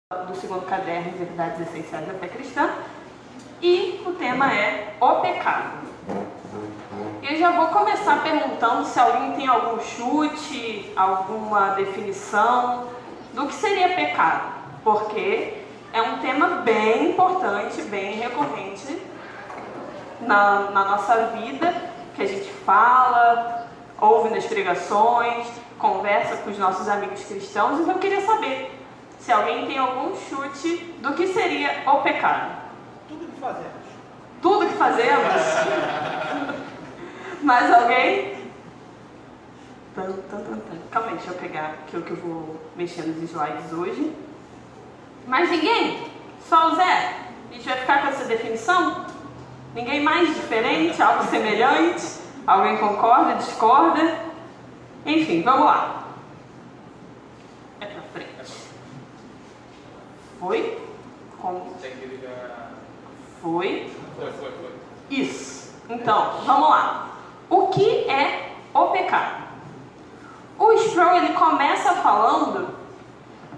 do segundo caderno de Verdades Essenciais da Fé Cristã, e o tema é o pecado. Eu já vou começar perguntando se alguém tem algum chute, alguma definição do que seria pecado, porque é um tema bem importante, bem recorrente na nossa vida, que a gente fala, ouve nas pregações, conversa com os nossos amigos cristãos, então eu queria saber se alguém tem algum chute do que seria o pecado. Tudo que fazemos. Tudo que fazemos? Mais alguém? Calma aí, deixa eu pegar aqui o que eu vou mexer nos slides hoje. Mais ninguém? Só o Zé? A gente vai ficar com essa definição? Ninguém mais diferente? Algo semelhante? Alguém concorda, discorda? Enfim, vamos lá. É pra frente. Foi? Como? Tem que ligar. Foi? Foi. Isso. Então, vamos lá. O que é o pecado? O Sproul, ele começa falando,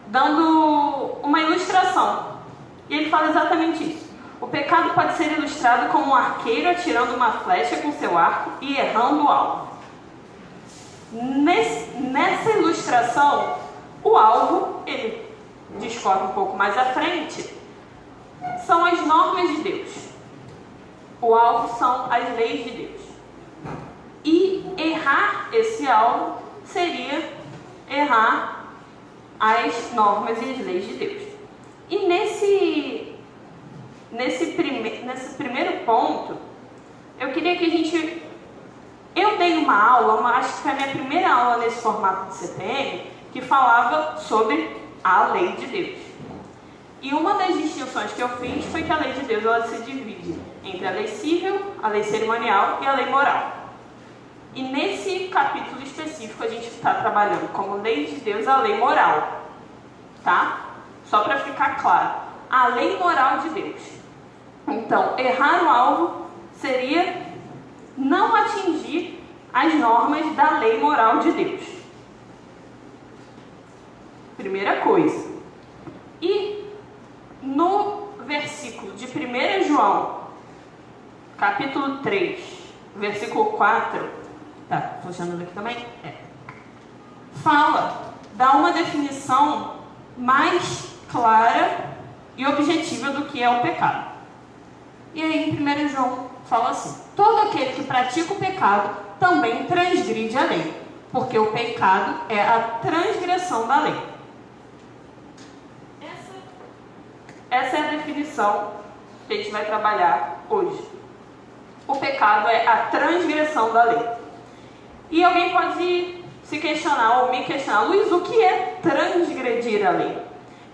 dando uma ilustração. E ele fala exatamente isso. O pecado pode ser ilustrado como um arqueiro atirando uma flecha com seu arco e errando o alvo. Nessa ilustração, o alvo, ele discorre um pouco mais à frente, são as normas de Deus. O alvo são as leis de Deus. E errar esse alvo seria errar as normas e as leis de Deus. E nesse primeiro ponto, eu queria que a gente... Eu dei uma aula, acho que foi a minha primeira aula nesse formato de CPM, que falava sobre a lei de Deus. E uma das distinções que eu fiz foi que a lei de Deus ela se divide entre a lei civil, a lei cerimonial e a lei moral. E nesse capítulo específico a gente está trabalhando como lei de Deus a lei moral, tá? Só para ficar claro, a lei moral de Deus. Então, errar o alvo seria não atingir as normas da lei moral de Deus. Primeira coisa. E no versículo de 1 João, capítulo 3, versículo 4, tá funcionando aqui também? Dá uma definição mais clara e objetiva do que é o pecado. E aí, em 1 João, fala assim: todo aquele que pratica o pecado também transgride a lei, porque o pecado é a transgressão da lei. Essa é a definição que a gente vai trabalhar hoje. O pecado é a transgressão da lei. E alguém pode se questionar ou me questionar: Luiz, o que é transgredir a lei?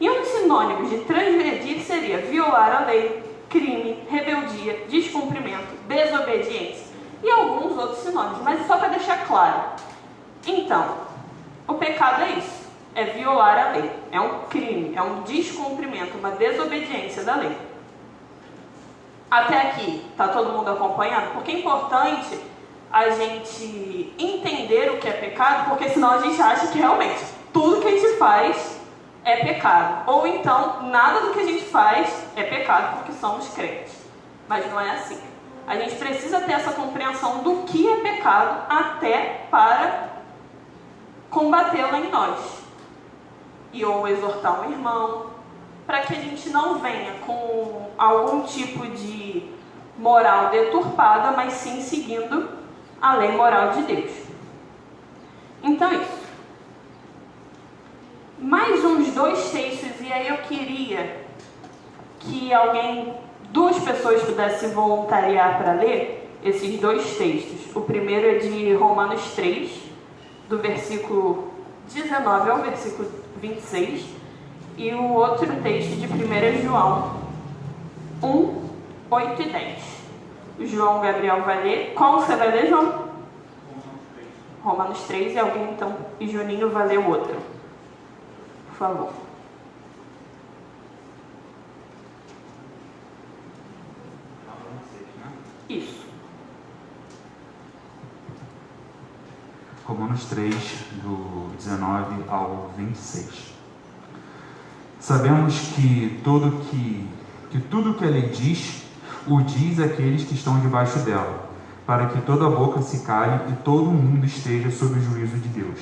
E um dos sinônimos de transgredir seria violar a lei, crime, rebeldia, descumprimento, desobediência e alguns outros sinônimos, mas só para deixar claro. Então, o pecado é isso, é violar a lei, é um crime, é um descumprimento, uma desobediência da lei. Até aqui, está todo mundo acompanhando? Porque é importante a gente entender o que é pecado, porque senão a gente acha que realmente tudo que a gente faz é pecado. Ou então, nada do que a gente faz é pecado porque somos crentes. Mas não é assim. A gente precisa ter essa compreensão do que é pecado até para combatê-la em nós. E ou exortar um irmão, para que a gente não venha com algum tipo de moral deturpada, mas sim seguindo a lei moral de Deus. Então é isso. Mais uns 2 textos, e aí eu queria que duas pessoas pudessem voluntariar para ler esses 2 textos. O primeiro é de Romanos 3, do versículo 19 ao versículo 26, e o outro texto de 1 João 1, 8 e 10. O João Gabriel vai ler. Qual você vai ler, João? Romanos 3, e alguém então, e Juninho vai ler o outro. Por favor. Isso. Romanos 3, do 19 ao 26. Sabemos que tudo que a lei diz, o diz àqueles que estão debaixo dela, para que toda boca se cale e todo mundo esteja sob o juízo de Deus.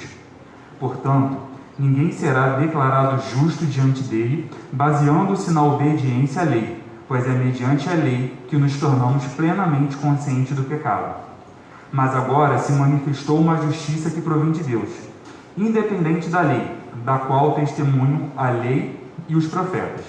Portanto, ninguém será declarado justo diante dele, baseando-se na obediência à lei, pois é mediante a lei que nos tornamos plenamente conscientes do pecado. Mas agora se manifestou uma justiça que provém de Deus, independente da lei, da qual testemunham a lei e os profetas.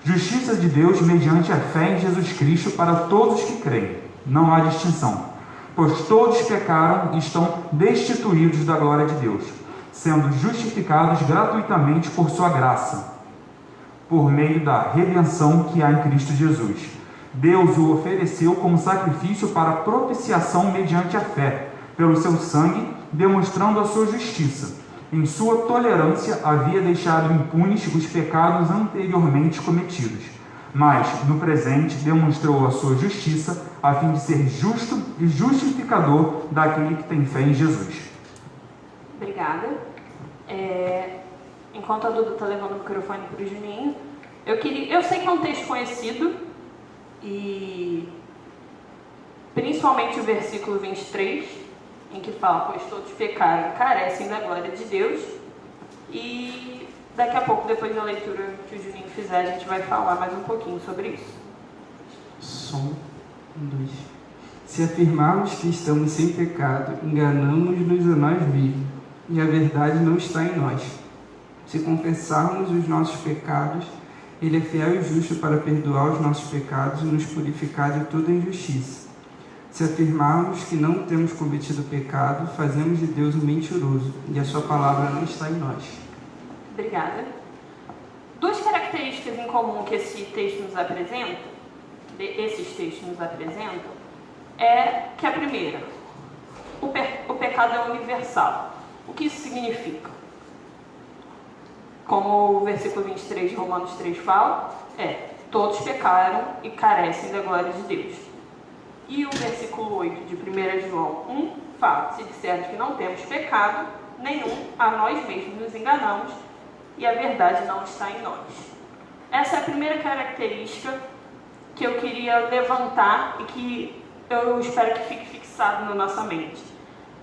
Justiça de Deus mediante a fé em Jesus Cristo para todos que creem. Não há distinção, pois todos pecaram e estão destituídos da glória de Deus, sendo justificados gratuitamente por sua graça, por meio da redenção que há em Cristo Jesus. Deus o ofereceu como sacrifício para propiciação mediante a fé, pelo seu sangue, demonstrando a sua justiça. Em sua tolerância havia deixado impunes os pecados anteriormente cometidos, mas, no presente, demonstrou a sua justiça, a fim de ser justo e justificador daquele que tem fé em Jesus. Obrigada. Enquanto a Duda está levando o microfone para o Juninho, eu sei que é um texto conhecido, e principalmente o versículo 23, em que fala, pois todos pecaram e carecem da glória de Deus. E daqui a pouco, depois da leitura que o Juninho fizer, a gente vai falar mais um pouquinho sobre isso. Som 2. Se afirmarmos que estamos sem pecado, enganamos-nos a nós mesmos, e a verdade não está em nós. Se confessarmos os nossos pecados, Ele é fiel e justo para perdoar os nossos pecados e nos purificar de toda injustiça. Se afirmarmos que não temos cometido pecado, fazemos de Deus um mentiroso, e a sua palavra não está em nós. Obrigada. Duas características em comum que esses textos nos apresentam, é que a primeira, o pecado é universal. O que isso significa? Como o versículo 23 de Romanos 3 fala, todos pecaram e carecem da glória de Deus. E o versículo 8 de 1 João 1 fala, se dissermos que não temos pecado nenhum, a nós mesmos nos enganamos e a verdade não está em nós. Essa é a primeira característica que eu queria levantar e que eu espero que fique fixado na nossa mente.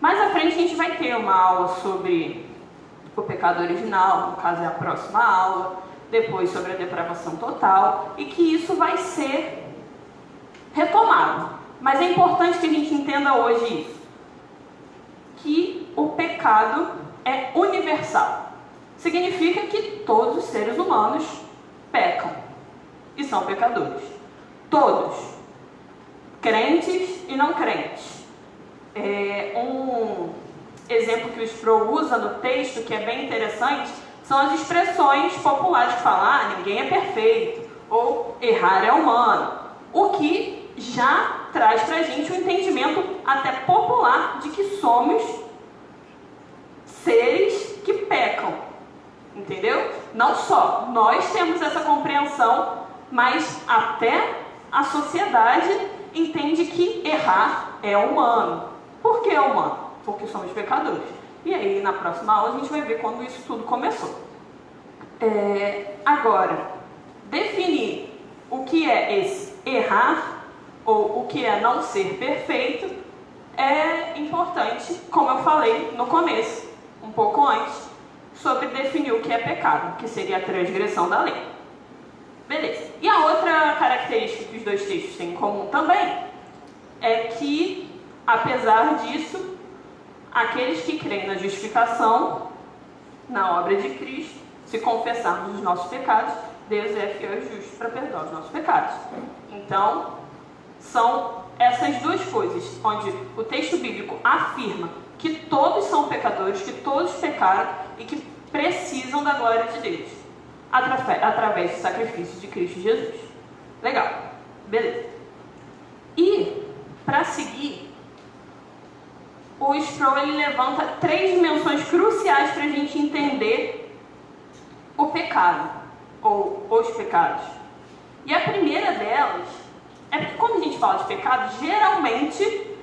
Mais à frente a gente vai ter uma aula sobre o pecado original, no caso é a próxima aula, depois sobre a depravação total, e que isso vai ser retomado. Mas é importante que a gente entenda hoje isso, que o pecado é universal. Significa que todos os seres humanos pecam e são pecadores. Todos, crentes e não crentes. Um exemplo que o Sproul usa no texto, que é bem interessante, são as expressões populares que falam, ninguém é perfeito, ou errar é humano, o que já traz para a gente um entendimento até popular de que somos seres que pecam, entendeu? Não só nós temos essa compreensão, mas até a sociedade entende que errar é humano. Por que é humano? Porque somos pecadores. E aí, na próxima aula, a gente vai ver quando isso tudo começou. Agora, definir o que é esse errar, ou o que é não ser perfeito, é importante, como eu falei no começo, um pouco antes, sobre definir o que é pecado, que seria a transgressão da lei. Beleza. E a outra característica que os dois textos têm em comum também, é que, apesar disso, aqueles que creem na justificação, na obra de Cristo, se confessarmos os nossos pecados, Deus é fiel e justo para perdoar os nossos pecados. Então, são essas duas coisas, onde o texto bíblico afirma que todos são pecadores, que todos pecaram e que precisam da glória de Deus, através do sacrifício de Cristo Jesus. Legal, beleza. E, para seguir, o Sproul ele levanta 3 dimensões cruciais para a gente entender o pecado, ou os pecados. E a primeira delas é porque quando a gente fala de pecado, geralmente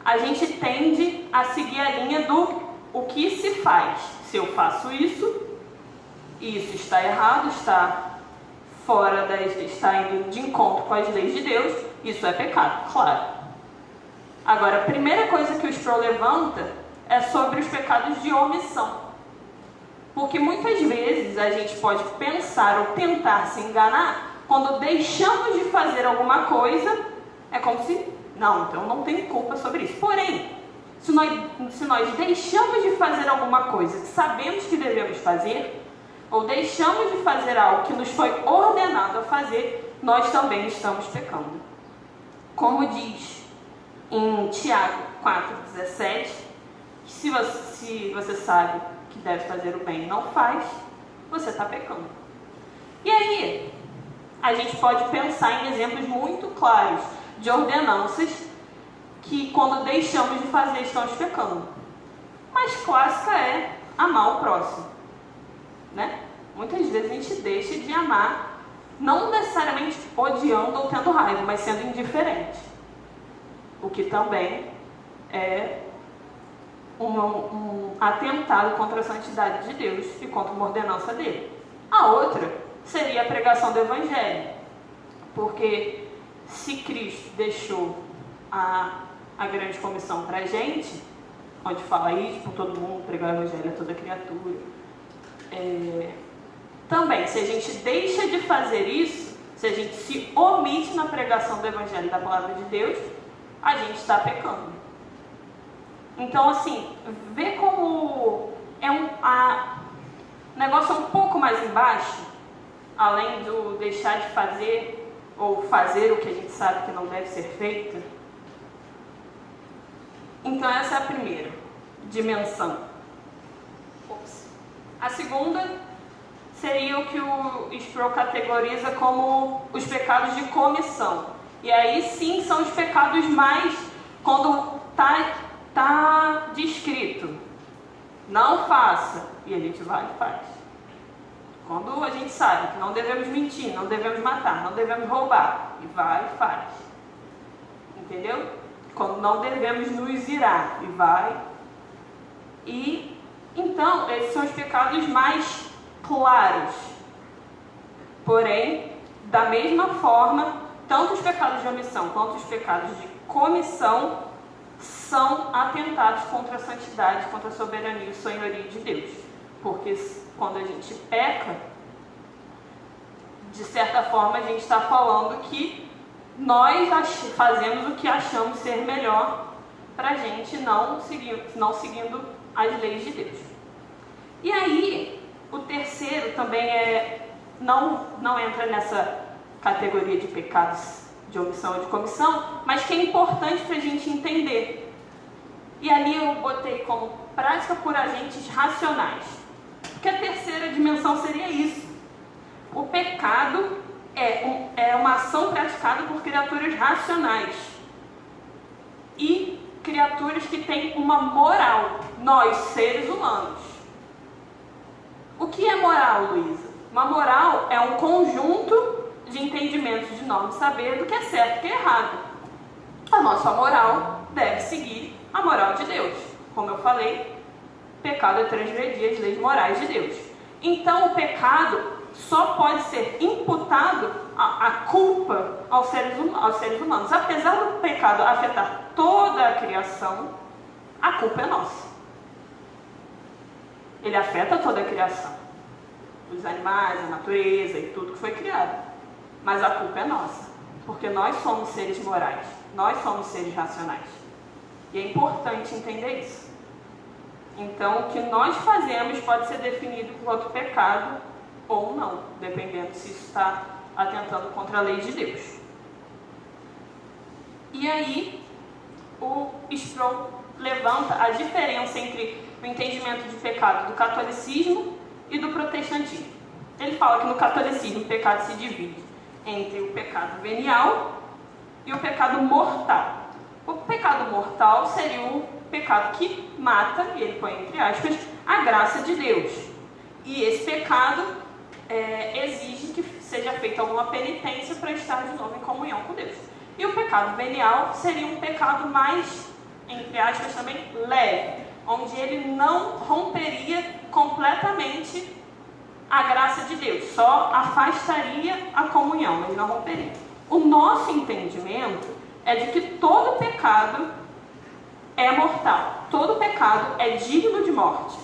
a gente tende a seguir a linha do o que se faz. Se eu faço isso, e isso está errado, está indo de encontro com as leis de Deus, isso é pecado, claro. Agora, a primeira coisa que o Sproul levanta é sobre os pecados de omissão. Porque muitas vezes a gente pode pensar ou tentar se enganar quando deixamos de fazer alguma coisa, é como se, não, então eu não tenho culpa sobre isso. Porém, se nós deixamos de fazer alguma coisa que sabemos que devemos fazer, ou deixamos de fazer algo que nos foi ordenado a fazer, nós também estamos pecando. Como diz em Tiago 4,17, que se você sabe que deve fazer o bem e não faz, você está pecando. E aí, a gente pode pensar em exemplos muito claros de ordenanças que, quando deixamos de fazer, estamos pecando. Mas clássica é amar o próximo, né? Muitas vezes a gente deixa de amar, não necessariamente odiando ou tendo raiva, mas sendo indiferente. O que também é um atentado contra a santidade de Deus e contra uma ordenança dele. A outra seria a pregação do Evangelho, porque se Cristo deixou a grande comissão para a gente, onde fala isso por todo mundo, pregar o Evangelho a toda criatura, também, se a gente deixa de fazer isso, se a gente se omite na pregação do Evangelho e da Palavra de Deus, a gente está pecando. Então, assim, vê como o negócio é um pouco mais embaixo, além do deixar de fazer ou fazer o que a gente sabe que não deve ser feito. Então, essa é a primeira dimensão. A segunda seria o que o Sproul categoriza como os pecados de comissão. E aí sim são os pecados mais, quando está descrito, não faça, e a gente vai e faz. Quando a gente sabe que não devemos mentir, não devemos matar, não devemos roubar, e vai e faz. Entendeu? Quando não devemos nos irar, e vai. E então, esses são os pecados mais claros. Porém, da mesma forma, tanto os pecados de omissão quanto os pecados de comissão são atentados contra a santidade, contra a soberania e senhoria de Deus. Porque quando a gente peca, de certa forma a gente está falando que nós fazemos o que achamos ser melhor para a gente, não seguindo as leis de Deus. E aí, o terceiro também não entra nessa categoria de pecados de omissão ou de comissão, mas que é importante para a gente entender. E ali eu botei como prática por agentes racionais. Porque a terceira dimensão seria isso. O pecado é uma ação praticada por criaturas racionais. E criaturas que têm uma moral, nós, seres humanos. O que é moral, Luísa? Uma moral é um conjunto de entendimentos de norma e saber do que é certo e o que é errado. A nossa moral deve seguir a moral de Deus. Como eu falei, pecado é transgredir as leis morais de Deus. Então, o pecado só pode ser imputado a culpa aos seres humanos. Apesar do pecado afetar toda a criação, a culpa é nossa. Ele afeta toda a criação, os animais, a natureza e tudo que foi criado. Mas a culpa é nossa, porque nós somos seres morais, nós somos seres racionais. E é importante entender isso. Então, o que nós fazemos pode ser definido como pecado ou não, dependendo se isso está atentando contra a lei de Deus. E aí, o Sproul levanta a diferença entre o entendimento de pecado do catolicismo e do protestantismo. Ele fala que no catolicismo o pecado se divide entre o pecado venial e o pecado mortal. O pecado mortal seria o pecado que mata, e ele põe entre aspas, a graça de Deus. E esse pecado exige que seja feita alguma penitência para estar de novo em comunhão com Deus. E o pecado venial seria um pecado mais, entre aspas, também leve, onde ele não romperia completamente a graça de Deus, só afastaria a comunhão, mas não romperia. O nosso entendimento é de que todo pecado é mortal, todo pecado é digno de morte.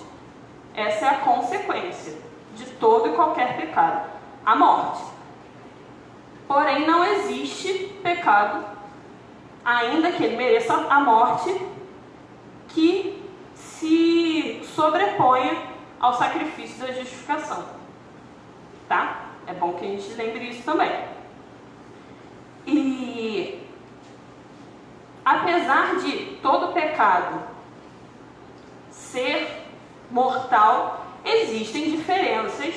Essa é a consequência de todo e qualquer pecado, a morte. Porém, não existe pecado, ainda que ele mereça a morte, que se sobreponha ao sacrifício da justificação. Tá? É bom que a gente lembre isso também. E apesar de todo pecado ser mortal, existem diferenças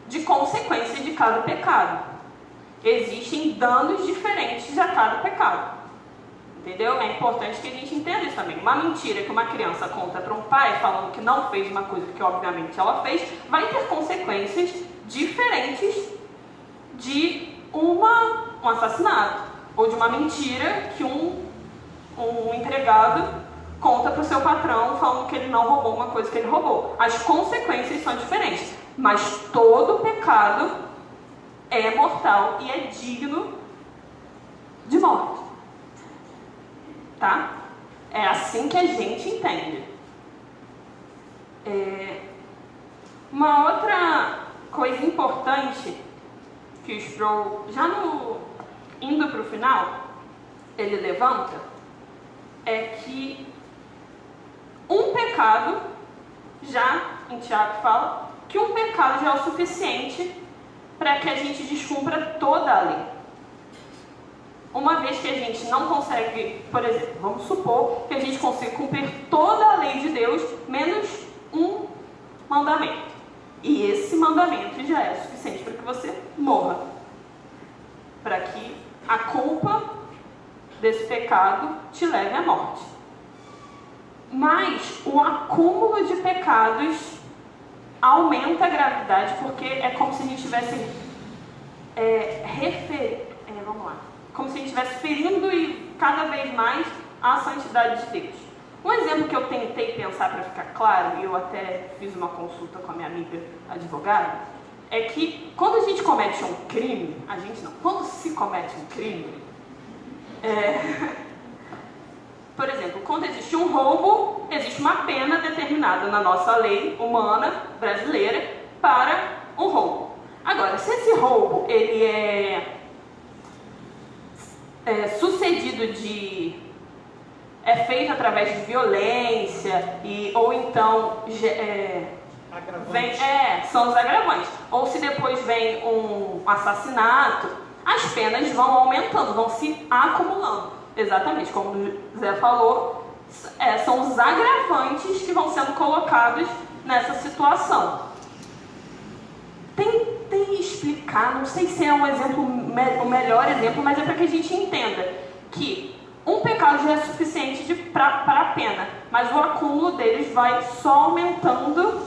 de consequência de cada pecado. Existem danos diferentes a cada pecado. Entendeu? É importante que a gente entenda isso também. Uma mentira que uma criança conta para um pai, falando que não fez uma coisa que obviamente ela fez, vai ter consequências diferentes de um assassinato. Ou de uma mentira que um empregado conta para o seu patrão, falando que ele não roubou uma coisa que ele roubou. As consequências são diferentes. Mas todo pecado é mortal e é digno de morte. Tá? É assim que a gente entende. Uma outra coisa importante que o Sproul, indo para o final, ele levanta, é que um pecado, já em Tiago fala, que um pecado já é o suficiente para que a gente descumpra toda a lei. Uma vez que a gente não consegue, por exemplo, vamos supor que a gente consiga cumprir toda a lei de Deus, menos um mandamento. E esse mandamento já é suficiente para que você morra. Para que a culpa desse pecado te leve à morte. Mas o acúmulo de pecados aumenta a gravidade, porque é como se a gente estivesse como se a gente estivesse ferindo e cada vez mais a santidade de Deus. Um exemplo que eu tentei pensar para ficar claro, e eu até fiz uma consulta com a minha amiga advogada, é que quando a gente comete um crime, quando se comete um crime, por exemplo, quando existe um roubo, existe uma pena determinada na nossa lei humana brasileira para um roubo. Agora, se esse roubo ele é sucedido é feito através de violência ou então são os agravantes, ou se depois vem um assassinato, as penas vão aumentando, vão se acumulando. Exatamente, como o Zé falou, são os agravantes que vão sendo colocados nessa situação. Tentei explicar, não sei se é um exemplo, o melhor exemplo, mas é para que a gente entenda que um pecado já é suficiente para a pena, mas o acúmulo deles vai só aumentando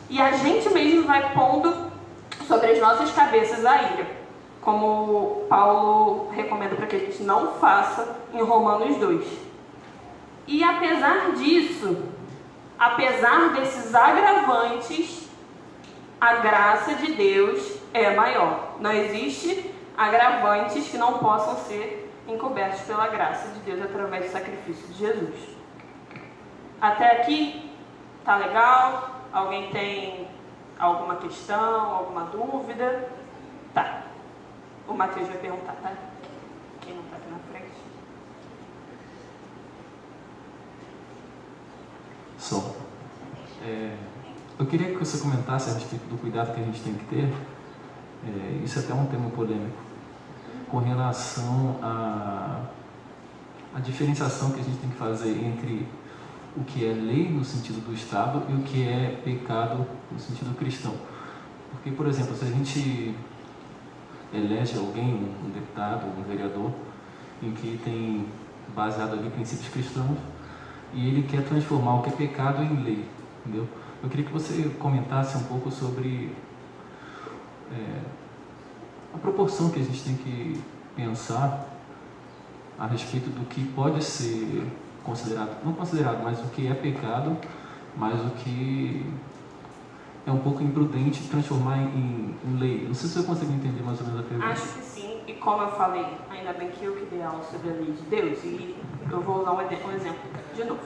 e a gente mesmo vai pondo sobre as nossas cabeças a ira, como Paulo recomenda para que a gente não faça em Romanos 2. E apesar disso, apesar desses agravantes, a graça de Deus é maior. Não existe agravantes que não possam ser encobertos pela graça de Deus através do sacrifício de Jesus. Até aqui, tá legal? Alguém tem alguma questão, alguma dúvida? Tá. O Matheus vai perguntar, tá? Quem não tá aqui na frente? Som. Eu queria que você comentasse a respeito do cuidado que a gente tem que ter, isso é até um tema polêmico, com relação à diferenciação que a gente tem que fazer entre o que é lei no sentido do Estado e o que é pecado no sentido cristão. Porque, por exemplo, se a gente elege alguém, um deputado, um vereador, em que tem baseado ali princípios cristãos, e ele quer transformar o que é pecado em lei, entendeu? Eu queria que você comentasse um pouco sobre a proporção que a gente tem que pensar a respeito do que pode ser considerado, não considerado, mas o que é pecado, mas o que é um pouco imprudente transformar em lei. Não sei se você consegue entender mais ou menos a pergunta. Acho que sim, e como eu falei, ainda bem que eu que dei aula sobre a lei de Deus, e eu vou usar um exemplo de novo.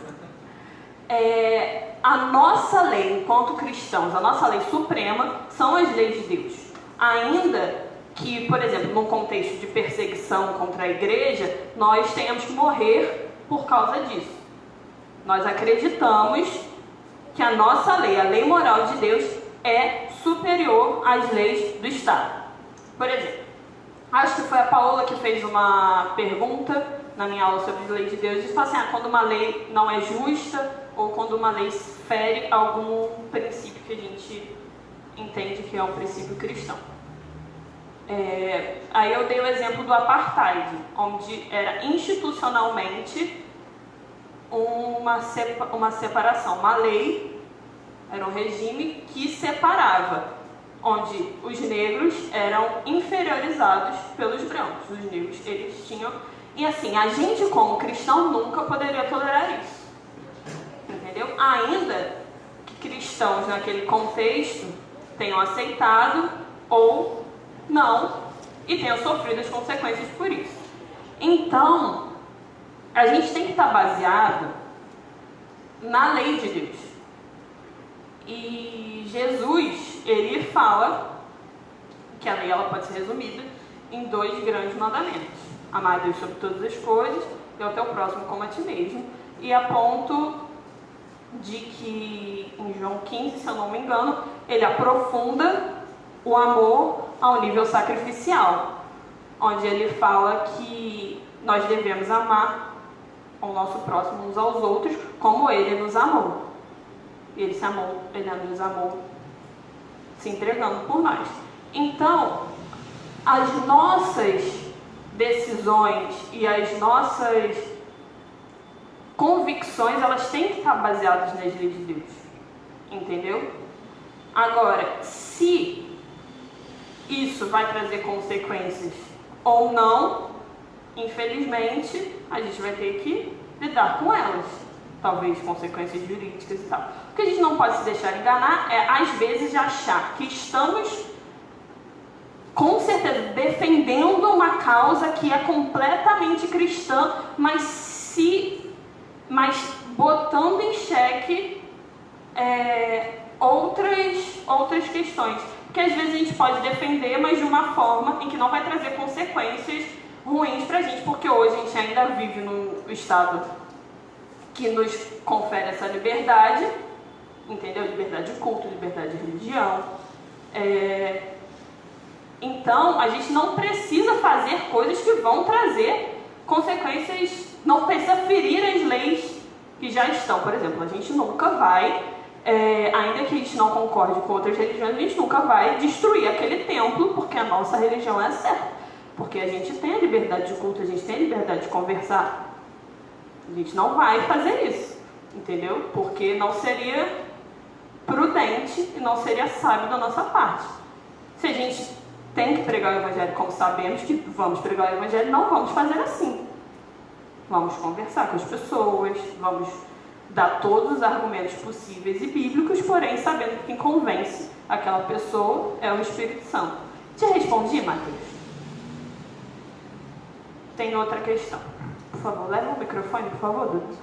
A nossa lei, enquanto cristãos, a nossa lei suprema, são as leis de Deus. Ainda que, por exemplo, num contexto de perseguição contra a igreja, nós tenhamos que morrer por causa disso. Nós acreditamos que a nossa lei, a lei moral de Deus, é superior às leis do Estado. Por exemplo, acho que foi a Paola que fez uma pergunta na minha aula sobre as leis de Deus, e falou assim, quando uma lei não é justa, ou quando uma lei fere algum princípio que a gente entende que é um princípio cristão. Aí eu dei o exemplo do apartheid, onde era institucionalmente uma separação, uma lei, era um regime que separava, onde os negros eram inferiorizados pelos brancos. Os negros, eles tinham... E assim, a gente como cristão nunca poderia tolerar isso. Entendeu? Ainda que cristãos naquele contexto tenham aceitado ou não e tenham sofrido as consequências por isso. Então, a gente tem que estar baseado na lei de Deus. E Jesus, ele fala que a lei ela pode ser resumida em 2 grandes mandamentos: amar a Deus sobre todas as coisas e ao teu próximo como a ti mesmo. E a ponto de que em João 15, se eu não me engano, ele aprofunda o amor ao nível sacrificial, onde ele fala que nós devemos amar o nosso próximo uns aos outros como ele nos amou. Ele nos amou se entregando por nós. Então, as nossas decisões e as nossas convicções, elas têm que estar baseadas nas leis de Deus. Entendeu? Agora, se isso vai trazer consequências ou não, infelizmente, a gente vai ter que lidar com elas. Talvez consequências jurídicas e tal. O que a gente não pode se deixar enganar é, às vezes, achar que estamos, com certeza, defendendo uma causa que é completamente cristã, mas botando em xeque outras questões. Porque às vezes a gente pode defender, mas de uma forma em que não vai trazer consequências ruins pra gente, porque hoje a gente ainda vive num estado que nos confere essa liberdade, entendeu? Liberdade de culto, liberdade de religião. Então, a gente não precisa fazer coisas que vão trazer consequências, não precisa ferir as leis que já estão. Por exemplo, a gente nunca vai, ainda que a gente não concorde com outras religiões, a gente nunca vai destruir aquele templo, porque a nossa religião é certa. Porque a gente tem a liberdade de culto, a gente tem a liberdade de conversar. A gente não vai fazer isso, entendeu? Porque não seria prudente e não seria sábio da nossa parte. Se a gente tem que pregar o evangelho como sabemos que vamos pregar o evangelho, não vamos fazer assim. Vamos conversar com as pessoas, vamos dar todos os argumentos possíveis e bíblicos, porém sabendo que quem convence aquela pessoa é o Espírito Santo. Te respondi, Matheus? Tem outra questão. Por favor, leva o microfone, por favor, Dudu.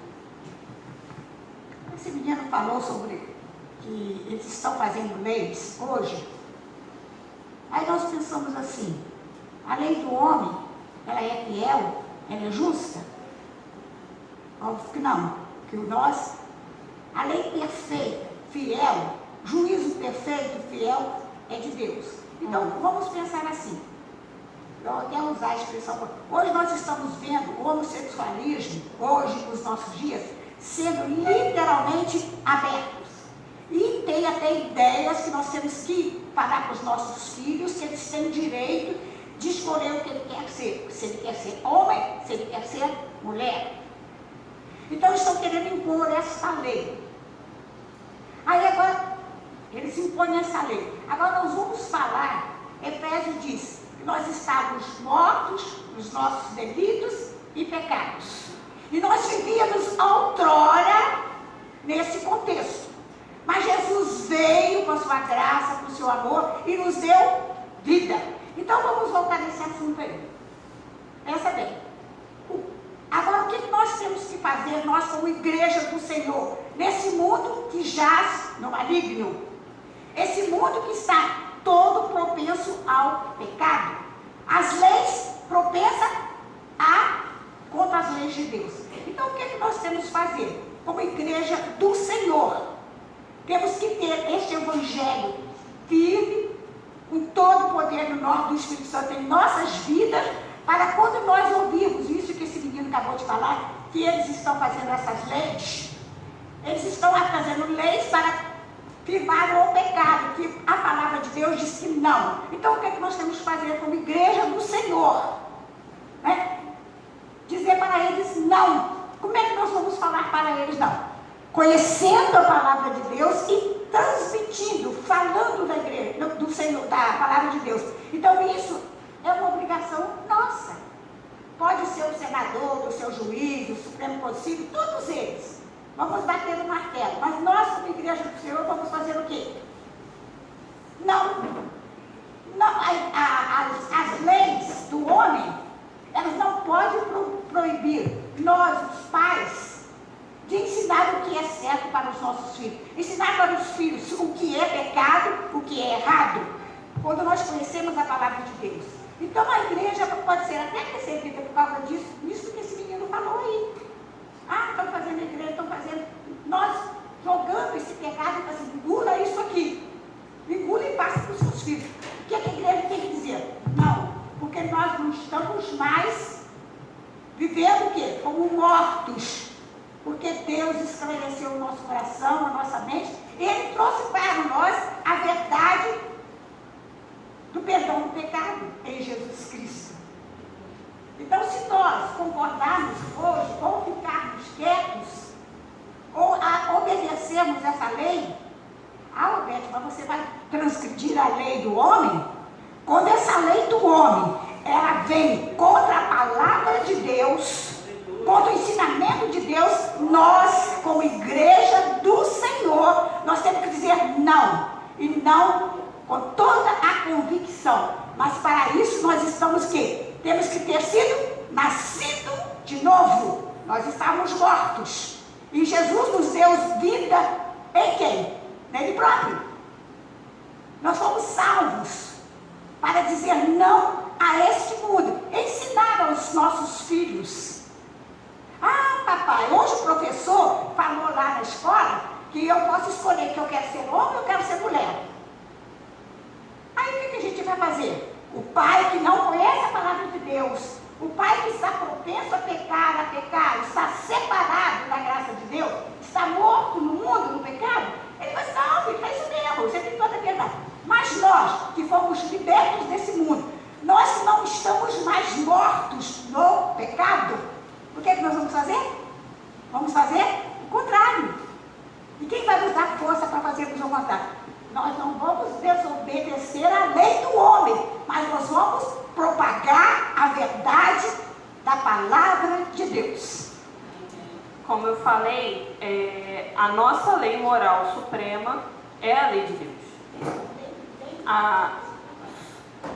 Esse menino falou sobre que eles estão fazendo leis hoje. Aí nós pensamos assim, a lei do homem, ela é fiel, ela é justa? Óbvio que não, que a lei perfeita, fiel, juízo perfeito, fiel, é de Deus. Então, vamos pensar assim. Eu até usar a expressão, hoje nós estamos vendo o homossexualismo, hoje, nos nossos dias, sendo literalmente abertos. E tem até ideias que nós temos que falar para os nossos filhos que eles têm direito de escolher o que ele quer ser. Se ele quer ser homem, se ele quer ser mulher. Então eles estão querendo impor essa lei. Aí agora, eles impõem essa lei. Agora nós vamos falar, Efésios diz, que nós estávamos mortos nos nossos delitos e pecados. E nós vivíamos outrora nesse contexto. Mas Jesus veio com a sua graça, com o seu amor e nos deu vida. Então vamos voltar nesse assunto aí. Pensa bem. Agora, o que nós temos que fazer, nós como igreja do Senhor, nesse mundo que jaz no maligno? Esse mundo que está todo propenso ao pecado. As leis propensas contra as leis de Deus. Então, o que nós temos que fazer? Como igreja do Senhor, temos que ter este evangelho firme, com todo o poder do Espírito Santo em nossas vidas, para quando nós ouvirmos isso que esse menino acabou de falar, que eles estão fazendo essas leis, eles estão fazendo leis para firmar o pecado, que a palavra de Deus diz que não. Então, o que nós temos que fazer como igreja do Senhor? Né? Dizer para eles não. Como é que nós vamos falar para eles não? Conhecendo a palavra de Deus e transmitindo, falando da igreja, do Senhor, da palavra de Deus. Então isso é uma obrigação nossa. Pode ser o senador, o seu juiz, o Supremo Conselho, todos eles. Vamos bater no martelo. Mas nós, como igreja do Senhor, vamos fazer o quê? Não. As leis do homem, elas não podem proibir nós, os pais, de ensinar o que é certo para os nossos filhos. Ensinar para os filhos o que é pecado, o que é errado, quando nós conhecemos a palavra de Deus. Então a igreja pode ser até percebida por causa disso, isso que esse menino falou aí. Estão fazendo a igreja, estão fazendo. Nós jogando esse pecado e assim, engula isso aqui. Engula e passa para os seus filhos. O que a igreja tem que dizer? Não, porque nós não estamos mais vivendo o quê? Como mortos. Porque Deus esclareceu o nosso coração, a nossa mente. Ele trouxe para nós a verdade do perdão do pecado em Jesus Cristo. Então, se nós concordarmos hoje, ou ficarmos quietos, ou obedecermos essa lei, Roberto, mas você vai transgredir a lei do homem? Quando essa lei do homem, ela vem contra a palavra de Deus, contra o ensinamento de Deus, nós, como igreja do Senhor, nós temos que dizer não. E não com toda a convicção. Mas para isso nós estamos quê? Temos que ter sido nascido de novo. Nós estávamos mortos. E Jesus nos deu vida em quem? Nele próprio. Nós fomos salvos para dizer não a este mundo. Ensinar aos nossos filhos. Papai, hoje o professor falou lá na escola que eu posso escolher que eu quero ser homem ou eu quero ser mulher. Aí o que a gente vai fazer? O pai que não conhece a palavra de Deus, o pai que está propenso a pecar, está separado da graça de Deus, está morto no mundo, no pecado, ele vai dizer, não, filho, é isso mesmo, você tem toda a verdade. Mas nós, que fomos libertos desse mundo, nós que não estamos mais mortos no pecado, o que é que nós vamos fazer? Vamos fazer o contrário. E quem vai nos dar força para fazermos o contrário? Nós não vamos desobedecer a lei do homem, mas nós vamos propagar a verdade da palavra de Deus. Como eu falei, a nossa lei moral suprema é a lei de Deus.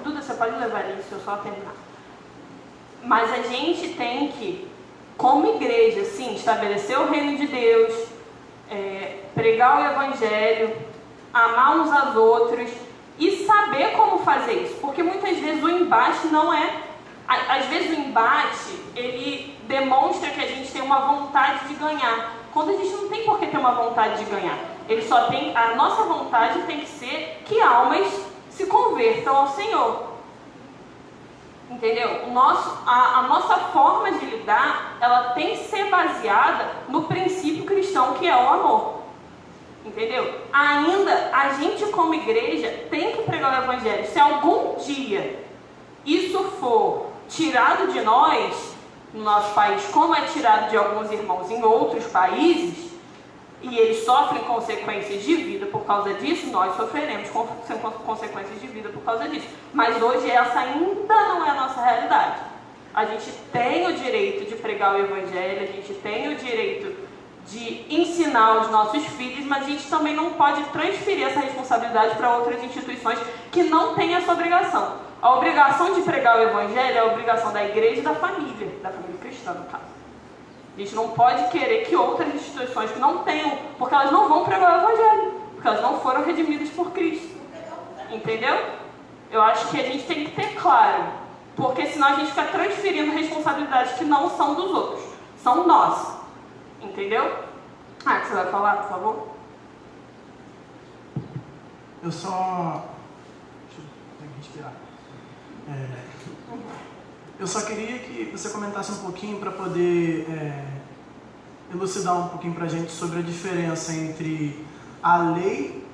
Duda, você pode levar isso, eu só terminar. Mas a gente tem que, como igreja, sim, estabelecer o reino de Deus, pregar o evangelho, amar uns aos outros e saber como fazer isso. Porque muitas vezes o embate não é... Às vezes o embate, ele demonstra que a gente tem uma vontade de ganhar. Quando a gente não tem por que ter uma vontade de ganhar. Ele só tem... A nossa vontade tem que ser que almas se convertam ao Senhor. Entendeu? A nossa forma de lidar, ela tem que ser baseada no princípio cristão, que é o amor. Entendeu? Ainda, a gente como igreja tem que pregar o evangelho. Se algum dia isso for tirado de nós, no nosso país, como é tirado de alguns irmãos em outros países, e eles sofrem consequências de vida por causa disso, nós sofreremos consequências de vida por causa disso. Mas hoje essa ainda não é a nossa realidade. A gente tem o direito de pregar o evangelho, a gente tem o direito de ensinar os nossos filhos, mas a gente também não pode transferir essa responsabilidade para outras instituições que não têm essa obrigação. A obrigação de pregar o Evangelho é a obrigação da igreja e da família cristã, no caso. A gente não pode querer que outras instituições que não tenham, porque elas não vão pregar o Evangelho, porque elas não foram redimidas por Cristo. Entendeu? Eu acho que a gente tem que ter claro, porque senão a gente fica transferindo responsabilidades que não são dos outros, são nossas. Entendeu? Ah, que você vai falar, por favor? Eu só... Deixa eu respirar. Eu só queria que você comentasse um pouquinho para poder elucidar um pouquinho para a gente sobre a diferença entre a lei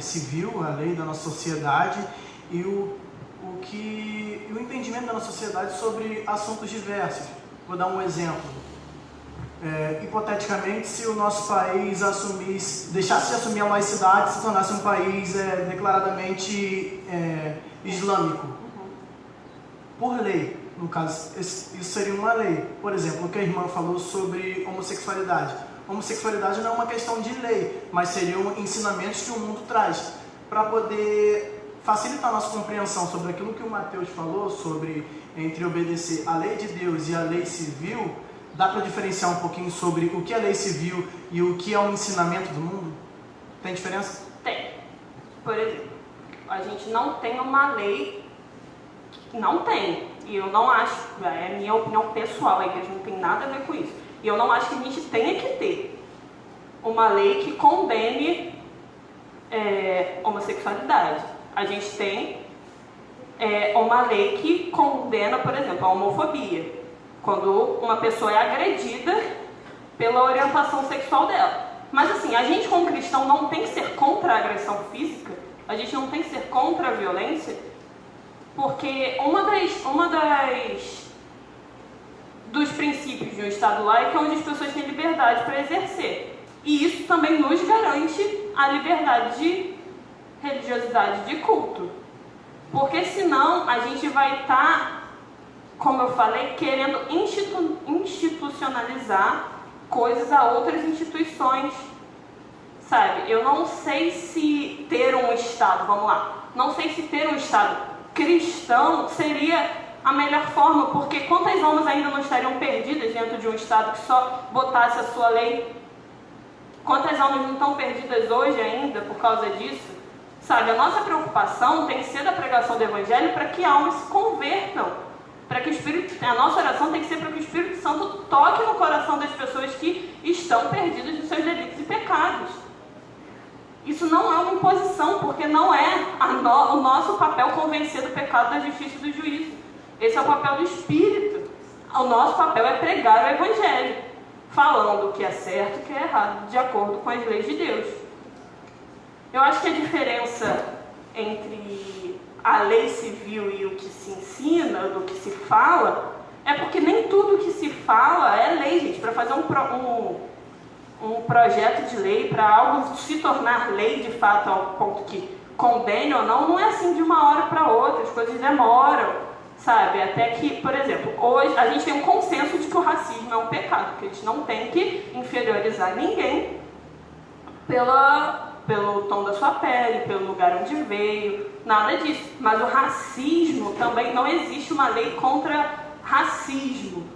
civil, a lei da nossa sociedade e o entendimento da nossa sociedade sobre assuntos diversos. Vou dar um exemplo. Hipoteticamente, se o nosso país deixasse de assumir a laicidade e se tornasse um país declaradamente islâmico, por lei, no caso, isso seria uma lei. Por exemplo, o que a irmã falou sobre homossexualidade. Homossexualidade não é uma questão de lei, mas seriam ensinamentos que o mundo traz. Para poder facilitar a nossa compreensão sobre aquilo que o Mateus falou, sobre entre obedecer a lei de Deus e a lei civil, dá para diferenciar um pouquinho sobre o que é lei civil e o que é um ensinamento do mundo? Tem diferença? Tem. Por exemplo, a gente não tem uma lei... Não tem. E eu não acho... É a minha opinião pessoal, a igreja não tem nada a ver com isso. E eu não acho que a gente tenha que ter uma lei que condene homossexualidade. A gente tem uma lei que condena, por exemplo, a homofobia. Quando uma pessoa é agredida pela orientação sexual dela. Mas assim, a gente como cristão não tem que ser contra a agressão física, a gente não tem que ser contra a violência, porque dos princípios de um Estado laico é onde as pessoas têm liberdade para exercer. E isso também nos garante a liberdade de religiosidade, de culto. Porque senão a gente vai estar, como eu falei, querendo institucionalizar coisas a outras instituições, sabe? Eu não sei se ter um Estado, vamos lá, não sei se ter um Estado cristão seria a melhor forma, porque quantas almas ainda não estariam perdidas dentro de um Estado que só botasse a sua lei? Quantas almas não estão perdidas hoje ainda por causa disso? Sabe, a nossa preocupação tem que ser da pregação do Evangelho para que almas se convertam. Para que a nossa oração tem que ser para que o Espírito Santo toque no coração das pessoas que estão perdidas nos seus delitos e pecados. Isso não é uma imposição, porque não é o nosso papel convencer do pecado, da justiça e do juízo. Esse é o papel do Espírito. O nosso papel é pregar o Evangelho, falando o que é certo e o que é errado, de acordo com as leis de Deus. Eu acho que a diferença entre a lei civil e o que se ensina, do que se fala, é porque nem tudo que se fala é lei, gente. Para fazer um projeto de lei, para algo se tornar lei de fato ao ponto que condene ou não, não é assim de uma hora para outra, as coisas demoram, sabe? Até que, por exemplo, hoje a gente tem um consenso de que o racismo é um pecado, que a gente não tem que inferiorizar ninguém pelo tom da sua pele, pelo lugar onde veio, nada disso. Mas o racismo também, não existe uma lei contra racismo.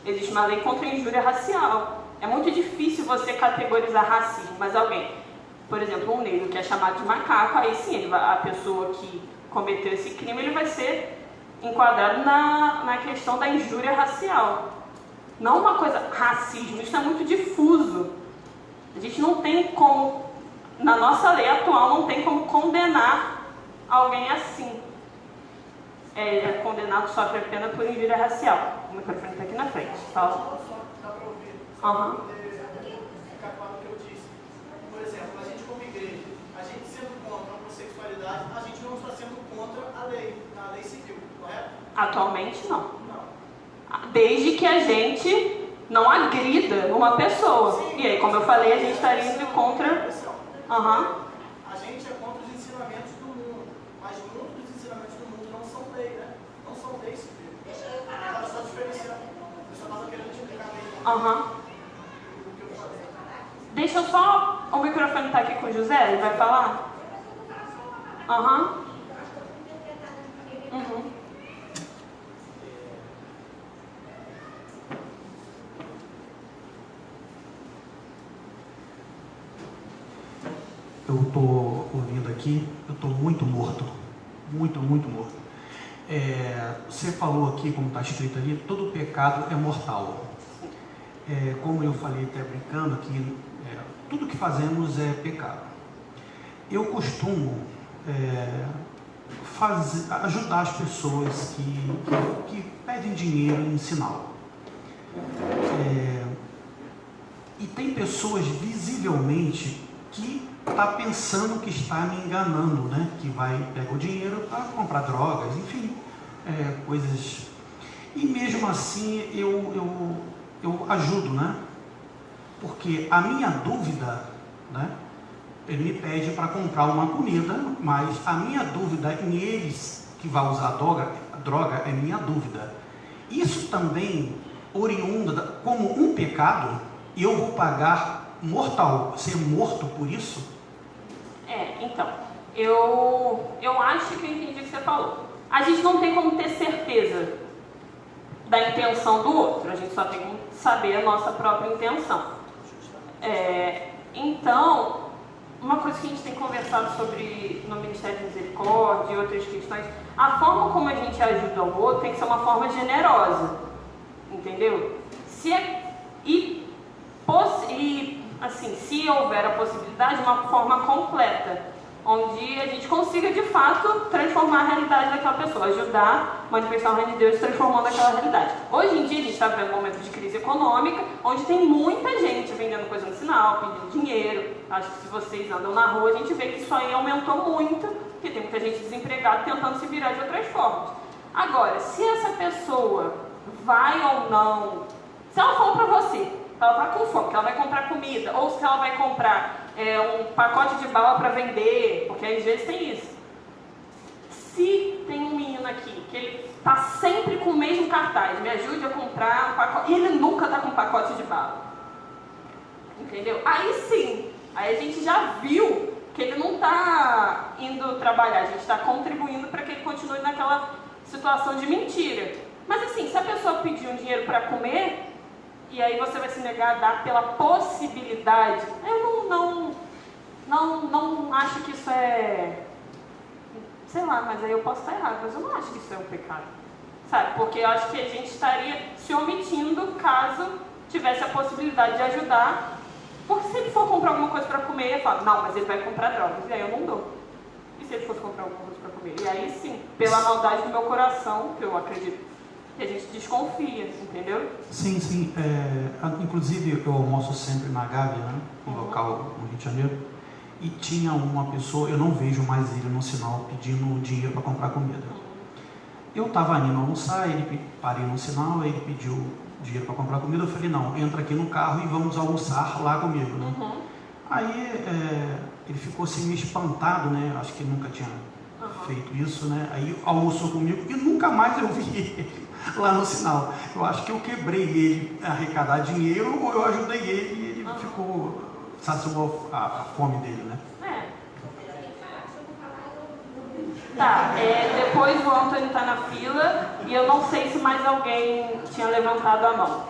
Existe uma lei contra a injúria racial. É muito difícil você categorizar racismo, mas alguém, por exemplo, um negro que é chamado de macaco, aí sim, a pessoa que cometeu esse crime, ele vai ser enquadrado na questão da injúria racial. Não uma coisa, racismo, isso é muito difuso. A gente não tem como, na nossa lei atual, não tem como condenar alguém assim. Condenado sofre a pena por injúria racial. O microfone está aqui na frente. Fala. Dá para ouvir. Aham. Ficar claro o que eu disse. Por exemplo, a gente como igreja, a gente sendo contra a homossexualidade, a gente não está sendo contra a lei civil, correto? Atualmente, não. Não. Desde que a gente não agrida uma pessoa. Sim. E aí, como eu falei, a gente estaria indo contra... Aham. A gente é contra os ensinamentos do mundo, mas muitos dos ensinamentos do mundo não são lei, né? Não são lei civil. Ela só diferenciando. Eu só estava querendo explicar bem. Aham. deixa eu só... O microfone está aqui com o José, ele vai falar? Aham. Uhum. Eu estou ouvindo aqui, eu estou muito morto. Muito, muito morto. Você falou aqui, como está escrito ali, todo pecado é mortal. Como eu falei até brincando aqui, tudo que fazemos é pecado. Eu costumo ajudar as pessoas que pedem dinheiro em sinal. E tem pessoas visivelmente que está pensando que está me enganando, né? Que pega o dinheiro para comprar drogas, enfim, coisas. E mesmo assim eu ajudo, né? Porque a minha dúvida, né? Ele me pede para comprar uma comida, mas a minha dúvida em eles que vai usar droga é minha dúvida. Isso também oriunda como um pecado e eu vou pagar mortal, ser morto por isso? Então, eu acho que eu entendi o que você falou. A gente não tem como ter certeza da intenção do outro, a gente só tem como saber a nossa própria intenção. Então, uma coisa que a gente tem conversado sobre no Ministério de Misericórdia e outras questões, a forma como a gente ajuda o outro tem que ser uma forma generosa, entendeu? Assim, se houver a possibilidade, uma forma completa, onde a gente consiga de fato transformar a realidade daquela pessoa, ajudar a manifestar o reino de Deus transformando aquela realidade. Hoje em dia a gente está vivendo um momento de crise econômica, onde tem muita gente vendendo coisa no sinal, pedindo dinheiro. Acho que se vocês andam na rua, a gente vê que isso aí aumentou muito, porque tem muita gente desempregada tentando se virar de outras formas. Agora, se essa pessoa vai ou não, se ela for para você, ela está com fome, que ela vai comprar comida, ou se ela vai comprar um pacote de bala para vender, porque às vezes tem isso. Se tem um menino aqui que ele está sempre com o mesmo cartaz, me ajude a comprar um pacote, e ele nunca está com um pacote de bala, entendeu? Aí sim, aí a gente já viu que ele não está indo trabalhar, a gente está contribuindo para que ele continue naquela situação de mentira. Mas assim, se a pessoa pedir um dinheiro para comer, e aí você vai se negar a dar pela possibilidade, eu não acho que isso sei lá, mas aí eu posso estar errado, mas eu não acho que isso é um pecado, sabe? Porque eu acho que a gente estaria se omitindo caso tivesse a possibilidade de ajudar, porque se ele for comprar alguma coisa para comer, eu falo, não, mas ele vai comprar drogas, e aí eu não dou. E se ele fosse comprar alguma coisa para comer? E aí sim, pela maldade do meu coração, que eu acredito que a gente desconfia, entendeu? Sim, sim. Inclusive, eu almoço sempre na Gávea, né? Um local no Rio de Janeiro. E tinha uma pessoa, eu não vejo mais ele no sinal pedindo dinheiro para comprar comida. Eu estava indo almoçar, parei no sinal, ele pediu dinheiro para comprar comida. Eu falei, não, entra aqui no carro e vamos almoçar lá comigo, né? Aí ele ficou assim meio espantado, né? Acho que nunca tinha feito isso, né? Aí almoçou comigo e nunca mais eu vi ele lá no sinal. Eu acho que eu quebrei ele a arrecadar dinheiro ou eu ajudei ele e ele ficou, saciou a fome dele, né? Tá, depois o Antônio está na fila e eu não sei se mais alguém tinha levantado a mão.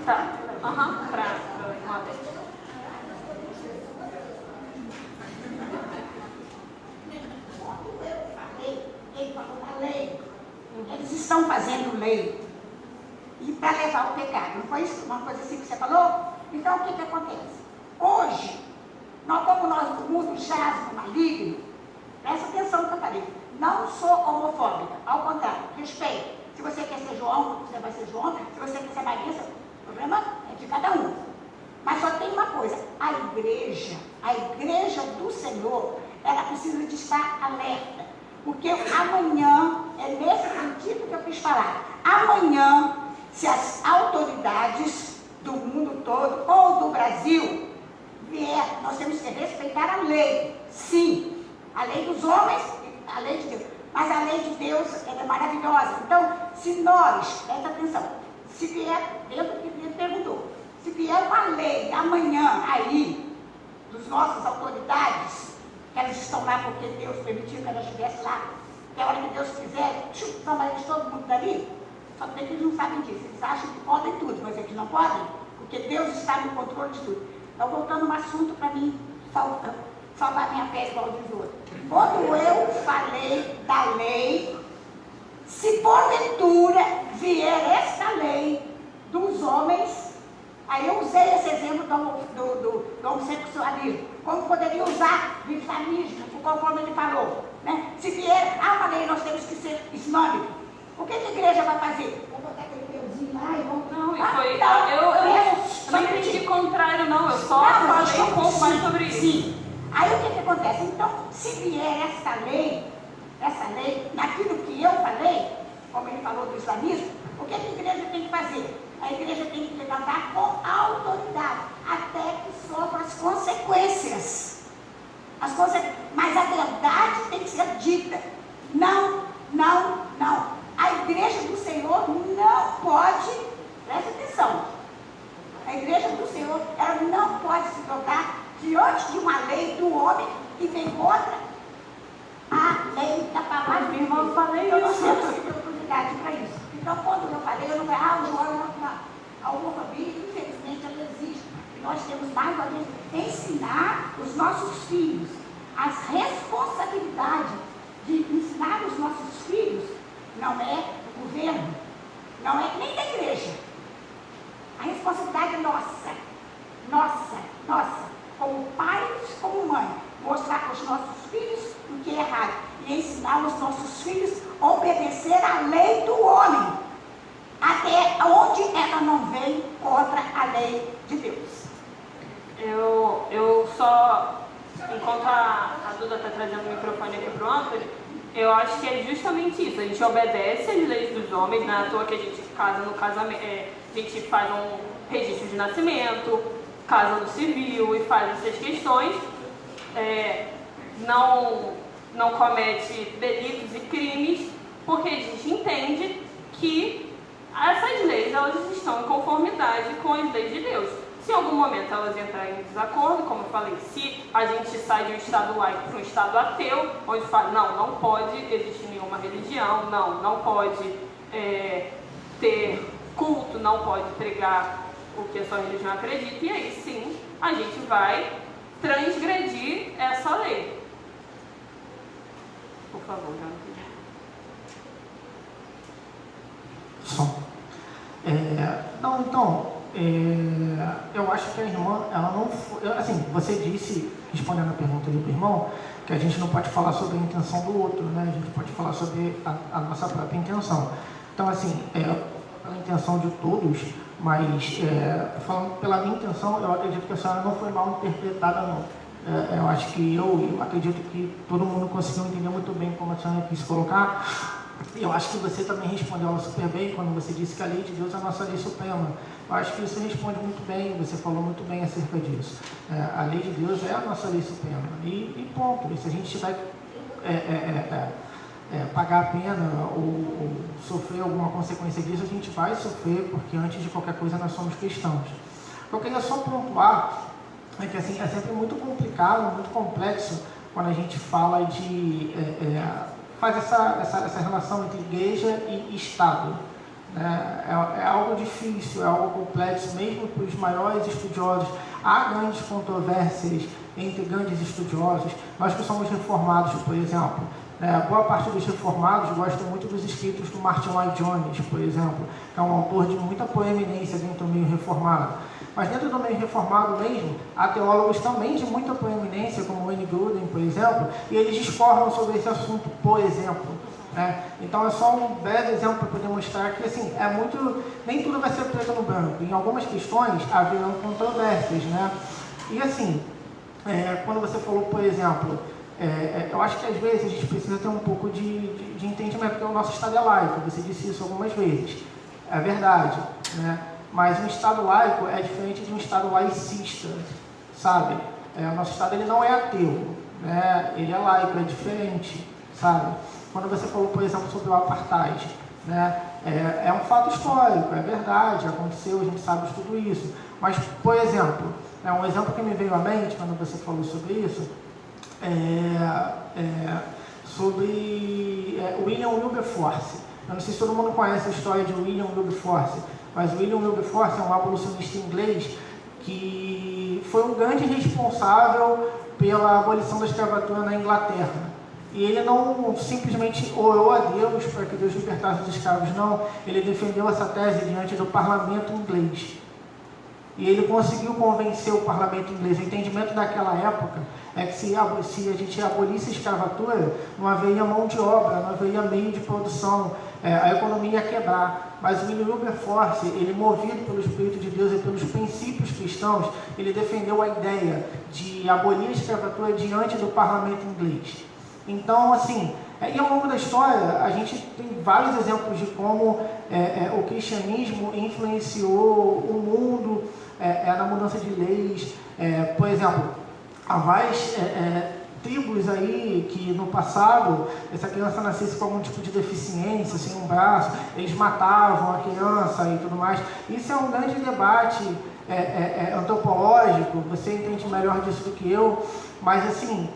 Tá, pra uma vez. Ele falou da lei. Eles estão fazendo lei e para levar o pecado. Não foi isso? Uma coisa assim que você falou? Então o que acontece? Hoje, como nós no mundo jaz no maligno, presta atenção no que eu falei. Não sou homofóbica, ao contrário, respeito. Se você quer ser João, você vai ser João. Se você quer ser Maria, o problema é de cada um. Mas só tem uma coisa, a igreja do Senhor, ela precisa de estar alerta. Porque amanhã, é nesse sentido que eu quis falar, amanhã, se as autoridades do mundo todo, ou do Brasil, vier, nós temos que respeitar a lei, sim, a lei dos homens, a lei de Deus, mas a lei de Deus, ela é maravilhosa. Então, se nós, presta atenção, se vier, dentro do que ele perguntou, Se vier uma lei amanhã aí, dos nossas autoridades, que elas estão lá porque Deus permitiu que elas estivessem lá, que a hora que Deus quiser, toma eles todo mundo dali. Só que eles não sabem disso, eles acham que podem tudo, mas eles não podem, porque Deus está no controle de tudo. Então, voltando um assunto para mim, salvar minha pele igual diz o outro. Quando eu falei da lei, se porventura vier esta lei dos homens, aí eu usei esse exemplo do homossexualismo, como poderia usar do islamismo, conforme ele falou. Né? Se vier uma lei, nós temos que ser islâmicos. O que a igreja vai fazer? Vai botar aquele peuzinho lá e vamos... Não, e foi... Eu não entendi contrário, não. Eu só falei um pouco mais sobre isso. Sim. Aí o que acontece? Então, se vier essa lei, naquilo que eu falei, como ele falou do islamismo, o que a igreja tem que fazer? A igreja tem que levantar com autoridade, até que sofra as consequências. Mas a verdade tem que ser dita. Não, não, não. A igreja do Senhor não pode, presta atenção, a igreja do Senhor, ela não pode se dobrar diante de uma lei do homem que vem contra a lei da palavra. Minha irmã, eu falei Eu não isso. temos que ter oportunidade para isso. Então, quando eu falei, eu não falei, o João não. A homofobia, infelizmente, ela existe. E nós temos mais uma vez ensinar os nossos filhos as responsabilidades de ensinar os nossos filhos. Não é do governo, não é nem da igreja. A responsabilidade é nossa, como pais, como mãe, mostrar para os nossos filhos o que é errado e ensinar os nossos filhos a obedecer à lei do homem, até onde ela não vem contra a lei de Deus. Eu só, enquanto a Duda está trazendo o microfone aqui para o Anthony, eu acho que é justamente isso. A gente obedece às leis dos homens, não é à toa que a gente casa no casamento, a gente faz um registro de nascimento, casa no civil e faz essas questões, não comete delitos e crimes, porque a gente entende que essas leis elas estão em conformidade com as leis de Deus. Se em algum momento elas entrarem em desacordo, como eu falei, se a gente sai de um estado laico para um estado ateu, onde fala, não pode existir nenhuma religião, não pode ter culto, não pode pregar o que a sua religião acredita, e aí sim a gente vai transgredir essa lei. Por favor, Som. Eu acho que a irmã, ela não foi, assim, você disse, respondendo a pergunta do irmão, que a gente não pode falar sobre a intenção do outro, né? A gente pode falar sobre a nossa própria intenção. Então, assim, a intenção de todos, mas falando pela minha intenção, eu acredito que a senhora não foi mal interpretada, não. Eu acho que eu acredito que todo mundo conseguiu entender muito bem como a senhora quis colocar. Eu acho que você também respondeu ela super bem quando você disse que a lei de Deus é a nossa lei suprema. Eu acho que isso responde muito bem, você falou muito bem acerca disso. A lei de Deus é a nossa lei suprema. E ponto. E se a gente vai pagar a pena ou sofrer alguma consequência disso, a gente vai sofrer, porque antes de qualquer coisa nós somos cristãos. Eu queria só pontuar que assim, é sempre muito complicado, muito complexo quando a gente fala de... faz essa relação entre igreja e Estado. É algo difícil, é algo complexo, mesmo para os maiores estudiosos. Há grandes controvérsias entre grandes estudiosos. Nós que somos reformados, por exemplo, boa parte dos reformados gostam muito dos escritos do Martin Lloyd Jones, por exemplo, que é um autor de muita proeminência dentro do meio reformado. Mas dentro do meio reformado mesmo, há teólogos também de muita proeminência, como Wayne Grudem, por exemplo, e eles discordam sobre esse assunto, por exemplo. Então é só um breve exemplo para poder mostrar que assim, nem tudo vai ser preto no branco. Em algumas questões haverão controvérsias, né? E assim, quando você falou, por exemplo, eu acho que às vezes a gente precisa ter um pouco de entendimento, porque o nosso Estado é laico, você disse isso algumas vezes. É verdade, né? Mas um Estado laico é diferente de um Estado laicista, sabe? O nosso Estado ele não é ateu, né? Ele é laico, é diferente, sabe? Quando você falou, por exemplo, sobre o apartheid, né? É um fato histórico, é verdade, aconteceu, a gente sabe de tudo isso. Mas, por exemplo, um exemplo que me veio à mente quando você falou sobre isso sobre William Wilberforce. Eu não sei se todo mundo conhece a história de William Wilberforce, mas William Wilberforce é um abolicionista inglês que foi um grande responsável pela abolição da escravatura na Inglaterra. E ele não simplesmente orou a Deus para que Deus libertasse os escravos, não. Ele defendeu essa tese diante do parlamento inglês. E ele conseguiu convencer o parlamento inglês. O entendimento daquela época é que se a gente abolisse a escravatura, não haveria mão de obra, não haveria meio de produção, a economia ia quebrar. Mas o William Wilberforce, ele movido pelo Espírito de Deus e pelos princípios cristãos, ele defendeu a ideia de abolir a escravatura diante do parlamento inglês. Então, assim, e ao longo da história, a gente tem vários exemplos de como o cristianismo influenciou o mundo na mudança de leis. Por exemplo, há várias tribos aí que no passado, essa criança nascesse com algum tipo de deficiência, sem um braço, eles matavam a criança e tudo mais. Isso é um grande debate antropológico, você entende melhor disso do que eu, mas assim,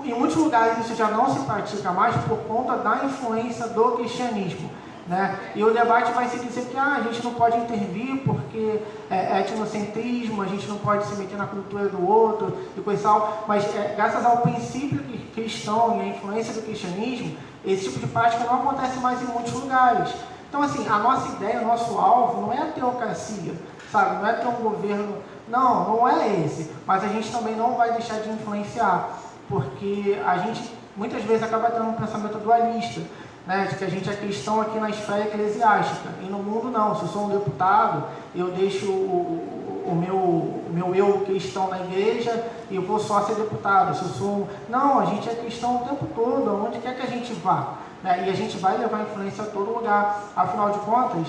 em muitos lugares isso já não se pratica mais por conta da influência do cristianismo, né? E o debate vai se dizer que a gente não pode intervir porque é etnocentrismo, a gente não pode se meter na cultura do outro e coisa e tal, mas graças ao princípio cristão e à influência do cristianismo, esse tipo de prática não acontece mais em muitos lugares. Então, assim, a nossa ideia, o nosso alvo não é a teocracia, sabe? Não é ter um governo, não é esse, mas a gente também não vai deixar de influenciar, porque a gente muitas vezes acaba tendo um pensamento dualista, né, de que a gente é cristão aqui na esfera eclesiástica, e no mundo não. Se eu sou um deputado, eu deixo o meu eu cristão na igreja e eu vou só ser deputado. Se eu sou... Não, a gente é cristão o tempo todo, onde quer que a gente vá, né, e a gente vai levar influência a todo lugar. Afinal de contas,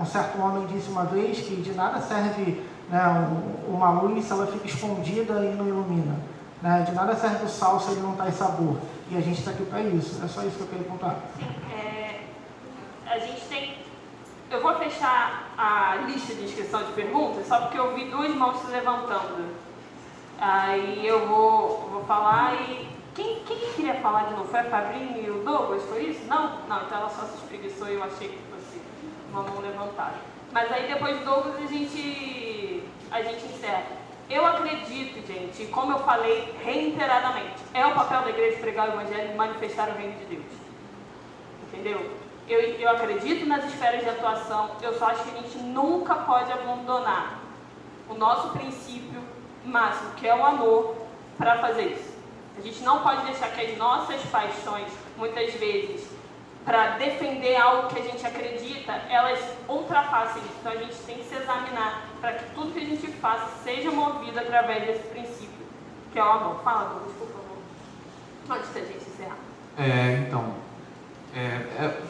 um certo homem disse uma vez que de nada serve, né, uma luz se ela fica escondida e não ilumina. De nada serve o sal se ele não traz sabor. E a gente está aqui para isso. É só isso que eu queria contar. Sim, a gente tem... Eu vou fechar a lista de inscrição de perguntas, só porque eu vi duas mãos se levantando. Aí eu vou falar e... Quem queria falar de novo? Foi a Fabrinho e o Douglas? Foi isso? Não? Não, então ela só se espreguiçou e eu achei que fosse uma mão levantada. Mas aí depois do Douglas a gente encerra. Eu acredito, gente, como eu falei reiteradamente, é o papel da igreja pregar o evangelho e manifestar o reino de Deus. Entendeu? Eu acredito nas esferas de atuação, eu só acho que a gente nunca pode abandonar o nosso princípio máximo, que é o amor, para fazer isso. A gente não pode deixar que as nossas paixões, muitas vezes, para defender algo que a gente acredita, elas ultrapassem isso. Então a gente tem que se examinar para que tudo que a gente faça seja movido através desse princípio, que é o amor. Fala, Douglas, por favor. Antes da gente encerrar.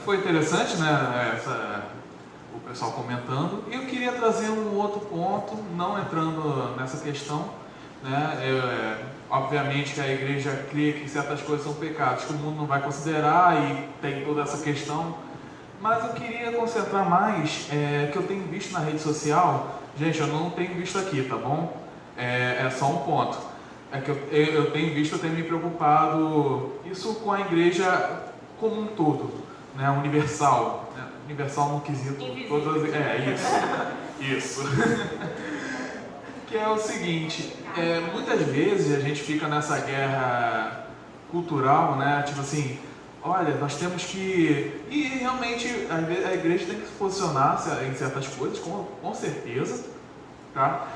Foi interessante, né, o pessoal comentando. E eu queria trazer um outro ponto, não entrando nessa questão, né? Obviamente que a igreja crê que certas coisas são pecados que o mundo não vai considerar e tem toda essa questão, mas eu queria concentrar mais que eu tenho visto na rede social. Gente, eu não tenho visto aqui, tá bom? É só um ponto. É que eu tenho visto, eu tenho me preocupado isso com a igreja como um todo, né? Universal, né? Universal no quesito todas, isso. Que é o seguinte, muitas vezes a gente fica nessa guerra cultural, né? Tipo assim, olha, nós temos que... E realmente a igreja tem que se posicionar em certas coisas, com certeza, tá?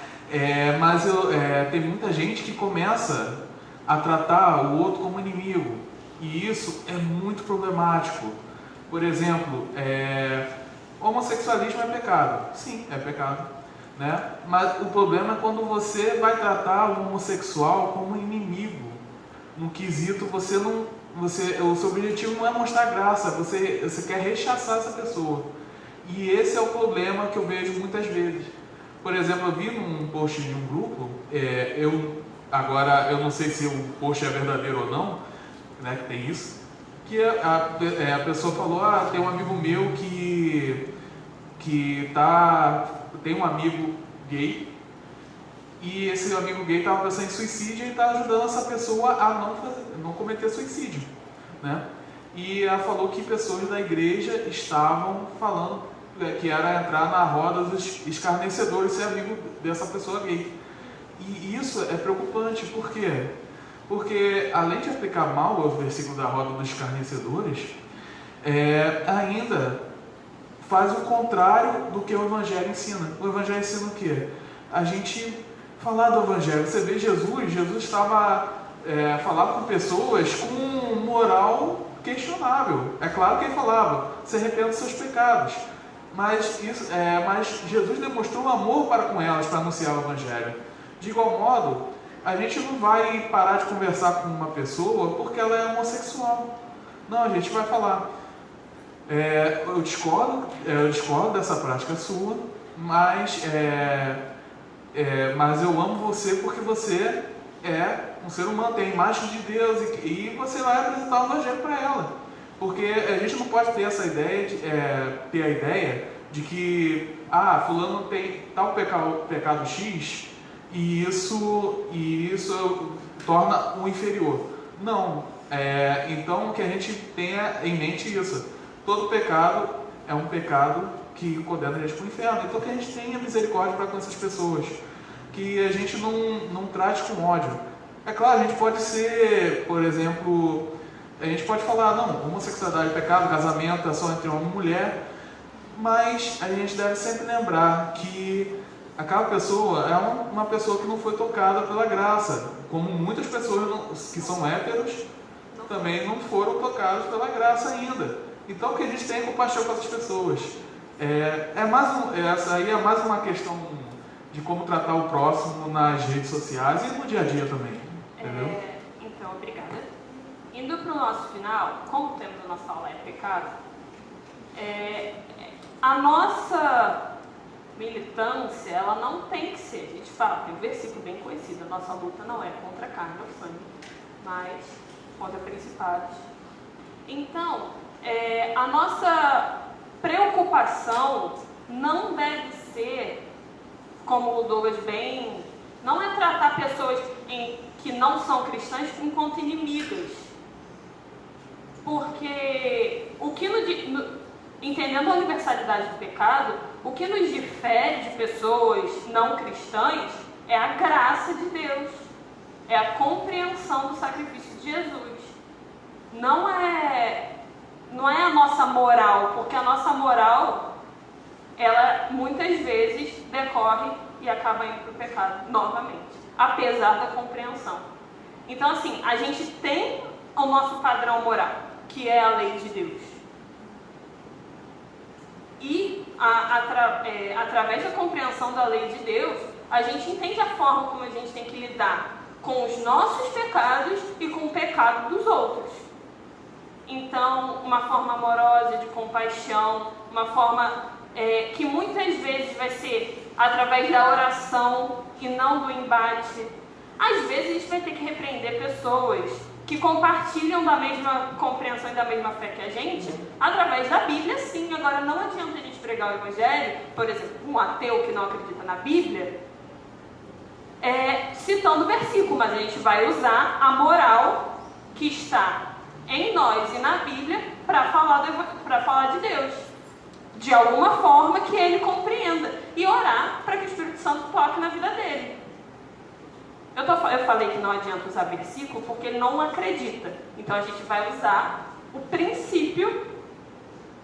Mas tem muita gente que começa a tratar o outro como inimigo, e isso é muito problemático. Por exemplo, homossexualismo é pecado. Sim, é pecado. Né? Mas o problema é quando você vai tratar o homossexual como inimigo. No quesito, o seu objetivo não é mostrar graça, você quer rechaçar essa pessoa. E esse é o problema que eu vejo muitas vezes. Por exemplo, eu vi num post de um grupo, agora eu não sei se o post é verdadeiro ou não, né, que tem isso, que a pessoa falou, tem um amigo meu que tem um amigo gay, e esse amigo gay estava pensando em suicídio e está ajudando essa pessoa a não cometer suicídio, né? E ela falou que pessoas da igreja estavam falando que era entrar na roda dos escarnecedores, ser amigo dessa pessoa gay. E isso é preocupante, por quê? Porque além de aplicar mal o versículo da roda dos escarnecedores, ainda faz o contrário do que o Evangelho ensina. O Evangelho ensina o quê? A gente falar do Evangelho. Você vê Jesus estava falando com pessoas com moral questionável. É claro que ele falava, se arrependa dos seus pecados. Mas Jesus demonstrou um amor para com elas, para anunciar o Evangelho. De igual modo, a gente não vai parar de conversar com uma pessoa porque ela é homossexual. Não, a gente vai falar, eu discordo dessa prática sua, mas eu amo você porque você é um ser humano, tem a imagem de Deus, e você vai apresentar o Evangelho para ela. Porque a gente não pode ter essa ideia, ter a ideia de que fulano tem tal pecado X e isso torna o inferior. Não. Então que a gente tenha em mente isso. Todo pecado é um pecado que condena a gente para o inferno. Então que a gente tenha misericórdia para com essas pessoas. Que a gente não trate com ódio. É claro, a gente pode ser, por exemplo, a gente pode falar, não, homossexualidade é pecado, casamento é só entre homem e mulher, mas a gente deve sempre lembrar que aquela pessoa é uma pessoa que não foi tocada pela graça, como muitas pessoas que são héteros também não foram tocadas pela graça ainda. Então que a gente tenha compaixão com essas pessoas. Essa aí é mais uma questão de como tratar o próximo nas redes sociais e no dia a dia também. Entendeu? Então, obrigada. Indo para o nosso final, como o tema da nossa aula é pecado, a nossa militância, ela não tem que ser, a gente fala, tem um versículo bem conhecido, a nossa luta não é contra a carne ou sangue, mas contra principados. Então, a nossa preocupação não deve ser, como o Douglas bem, não é tratar pessoas que não são cristãs enquanto inimigas. Porque entendendo a universalidade do pecado, o que nos difere de pessoas não cristãs é a graça de Deus, é a compreensão do sacrifício de Jesus. Não é a nossa moral, porque a nossa moral, ela muitas vezes decorre e acaba indo para o pecado novamente, apesar da compreensão. Então, assim, a gente tem o nosso padrão moral, que é a lei de Deus. E, através da compreensão da lei de Deus, a gente entende a forma como a gente tem que lidar com os nossos pecados e com o pecado dos outros. Então, uma forma amorosa, de compaixão, uma forma que muitas vezes vai ser através da oração e não do embate. Às vezes a gente vai ter que repreender pessoas que compartilham da mesma compreensão e da mesma fé que a gente, através da Bíblia, sim. Agora, não adianta a gente pregar o Evangelho, por exemplo, um ateu que não acredita na Bíblia, citando o versículo, mas a gente vai usar a moral que está em nós e na Bíblia para falar de Deus, de alguma forma que ele compreenda, e orar para que o Espírito Santo toque na vida dele. Eu falei que não adianta usar versículo porque ele não acredita. Então a gente vai usar o princípio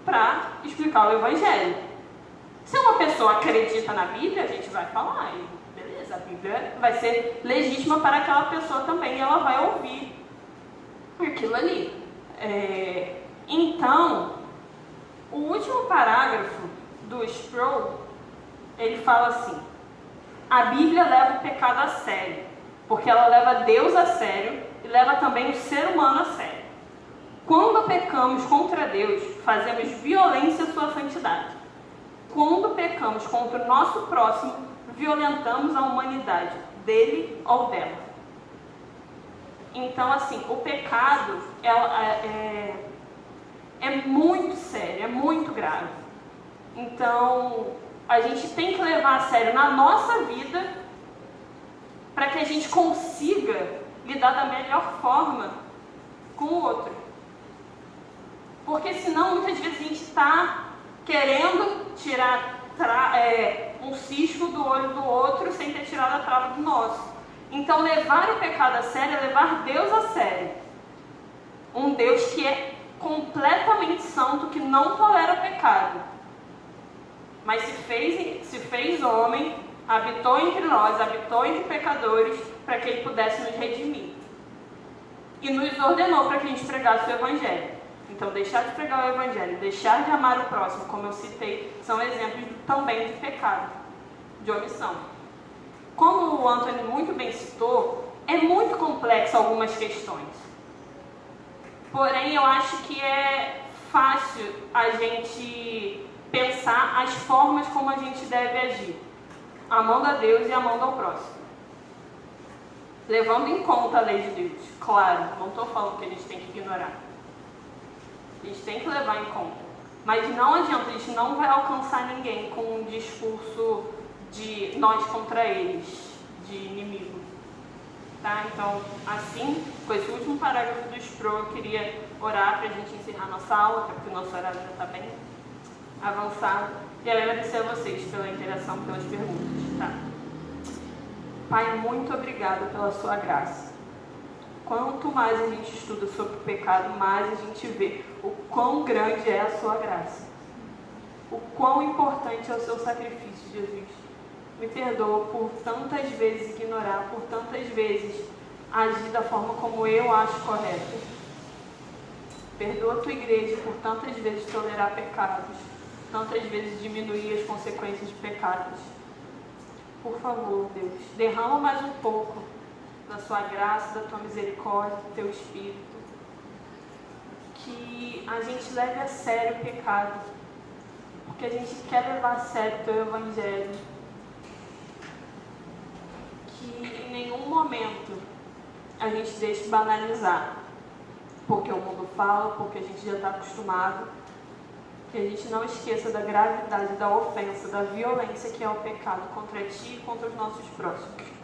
para explicar o Evangelho. Se uma pessoa acredita na Bíblia, a gente vai falar, e beleza, a Bíblia vai ser legítima para aquela pessoa também, e ela vai ouvir aquilo ali. Então, o último parágrafo do Sproul, ele fala assim: a Bíblia leva o pecado a sério, porque ela leva Deus a sério e leva também o ser humano a sério. Quando pecamos contra Deus, fazemos violência à sua santidade. Quando pecamos contra o nosso próximo, violentamos a humanidade, dele ou dela. Então, assim, o pecado, Então, a gente tem que levar a sério na nossa vida para que a gente consiga lidar da melhor forma com o outro. Porque senão, muitas vezes, a gente está querendo tirar um cisco do olho do outro sem ter tirado a trava do nosso. Então, levar o pecado a sério é levar Deus a sério. Um Deus que é completamente santo, que não tolera pecado. Mas se fez homem, habitou entre nós, habitou entre pecadores, para que Ele pudesse nos redimir. E nos ordenou para que a gente pregasse o Evangelho. Então, deixar de pregar o Evangelho, deixar de amar o próximo, como eu citei, são exemplos também de pecado, de omissão. Como o Anthony muito bem citou, é muito complexo algumas questões. Porém, eu acho que é fácil a gente pensar as formas como a gente deve agir, amando a Deus e amando ao próximo. Levando em conta a lei de Deus, claro, não estou falando que a gente tem que ignorar. A gente tem que levar em conta. Mas não adianta, a gente não vai alcançar ninguém com um discurso de nós contra eles, de inimigo. Tá? Então, assim, com esse último parágrafo do Spro, eu queria orar para a gente encerrar nossa aula, porque o nosso horário já está bem avançado. E agradecer a vocês pela interação, pelas perguntas. Tá? Pai, muito obrigada pela sua graça. Quanto mais a gente estuda sobre o pecado, mais a gente vê o quão grande é a sua graça. O quão importante é o seu sacrifício, Jesus. Me perdoa por tantas vezes ignorar, por tantas vezes agir da forma como eu acho correta. Perdoa a tua igreja por tantas vezes tolerar pecados, tantas vezes diminuir as consequências de pecados. Por favor, Deus, derrama mais um pouco da sua graça, da tua misericórdia, do teu Espírito. Que a gente leve a sério o pecado, porque a gente quer levar a sério o teu Evangelho. Que em nenhum momento a gente deixe banalizar, porque o mundo fala, porque a gente já está acostumado. Que a gente não esqueça da gravidade, da ofensa, da violência que é o pecado contra ti e contra os nossos próximos.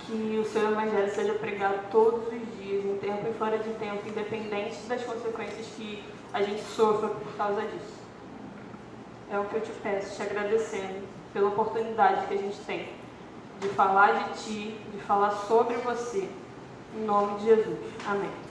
Que o seu Evangelho seja pregado todos os dias, em tempo e fora de tempo, independente das consequências que a gente sofra por causa disso. É o que eu te peço, te agradecendo pela oportunidade que a gente tem de falar de ti, de falar sobre você, em nome de Jesus. Amém.